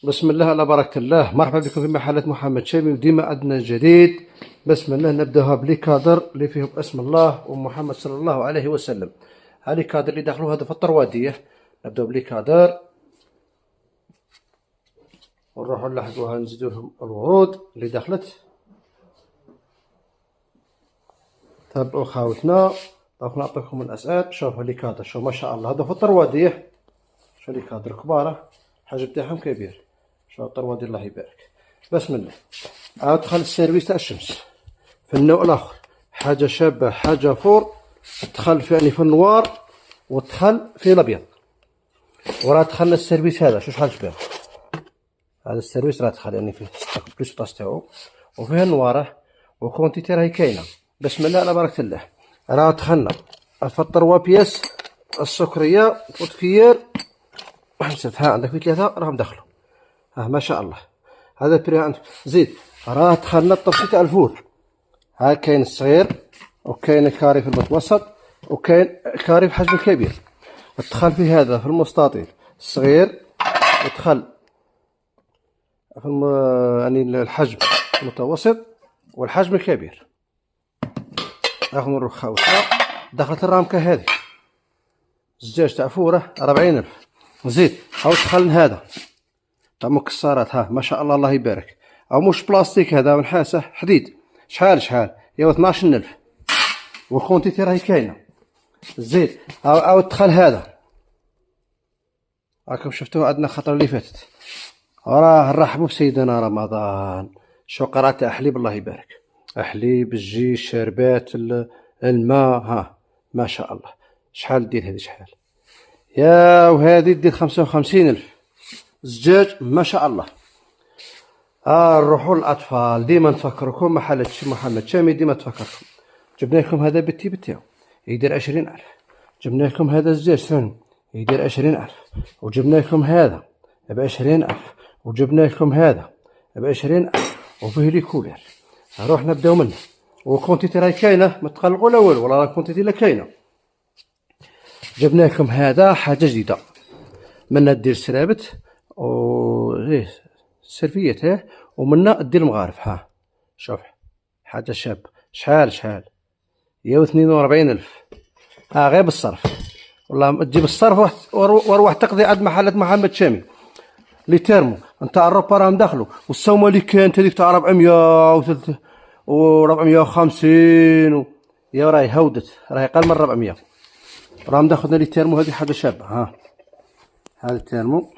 بسم الله على بركة الله. مرحبا بكم في محلات محمد شامي وديما عندنا جديد. بسم الله نبداها بلي كادر اللي فيهم اسم الله ومحمد صلى الله عليه وسلم. هذه كادر اللي داخلوا هذا في الطروادية. نبداو بلي كادر ونروحوا نلاحظوها، نزيدو لهم الورود اللي دخلت. تابعوا خاوتنا. دونك نعطيكم الاسعار. شوفوا لي كادر، شوف ما شاء الله هذا في الطروادية. شوف لي كادر كبارة، الحجم تاعهم كبير. شوف الطروادي الله يبارك. بسم الله. عاود دخل السيرفيس تاع الشمس في النوع الاخر، حاجه شابه، حاجه فور. دخل في يعني في النوار ودخل في الابيض. وراه دخلنا السيرفيس هذا، شو شحال شباب. هذا السيرفيس راه دخل يعني فيه ستاك بلوس طاس تاعو وفيه النواره وكونتيتي راهي كاينه. بسم الله على بركه الله. راه دخلنا في الطروا بياس السكريه والكيير وحمسات. ها عندك في ثلاثه راهم دخلوا. ها ما شاء الله. هذا البري عندك. زيد راه دخلنا الطبسي تاع الفول. ها كاين الصغير وكاين الكاري في المتوسط وكاين كاري في حجم كبير. دخل في هذا في المستطيل الصغير ودخل في يعني الحجم المتوسط والحجم الكبير. ناخذ نروح خاوتنا. دخلت الرامكه هذه الزجاج تاع فوره 40,000. زيد عاود دخل هذا تاع مكسرات. ها ما شاء الله الله يبارك. او مش بلاستيك، هذا نحاسه حديد. شحال يا 12,000 والكونتيتي راهي كاينه. زيد عاود دخل هذا. راكم شفتوه عندنا الخطره اللي فاتت. راه نرحبوا بسيدنا رمضان. شو قرا تاع حليب الله يبارك. حليب، الجيش، شربات، الماء. ها ما شاء الله. شحال دير هذه؟ شحال يا وهذه دير 55,000 زجاج ما شاء الله. نروحوا للاطفال. ديما نفكركم محل محمد شامي، ديما تفكركم. جبنا لكم هذا بالتيب تاعو يدير 20,000. جبنا لكم هذا الزجاج ثاني يدير 20,000. وجبنا لكم هذا ب20,000. وجبنا لكم هذا ب20,000 وفيه لي كولير. نروح نبداو منه. وكونتيتي راهي كاينه، ما تقلقوا لا والو، والله راه كونتيتي لا كاينه. جبنا لكم هذا حاجه جديده، منا دير سرابت و السرفيات ومنا دير المغارف. ها شوف حاجه شاب. شحال يا 42,000. غير بالصرف، والله تجيب الصرف وروح تقضي عند محلات محمد شامي. لي تيرمو نتاع الروبا راهم دخلوا، والسومه اللي كانت هذيك تاع 400 و 450 يا راهي هودت، راهي قل من 400. راهم داخلنا لي تيرمو. هذه حاجه شابه. ها هذا التيرمو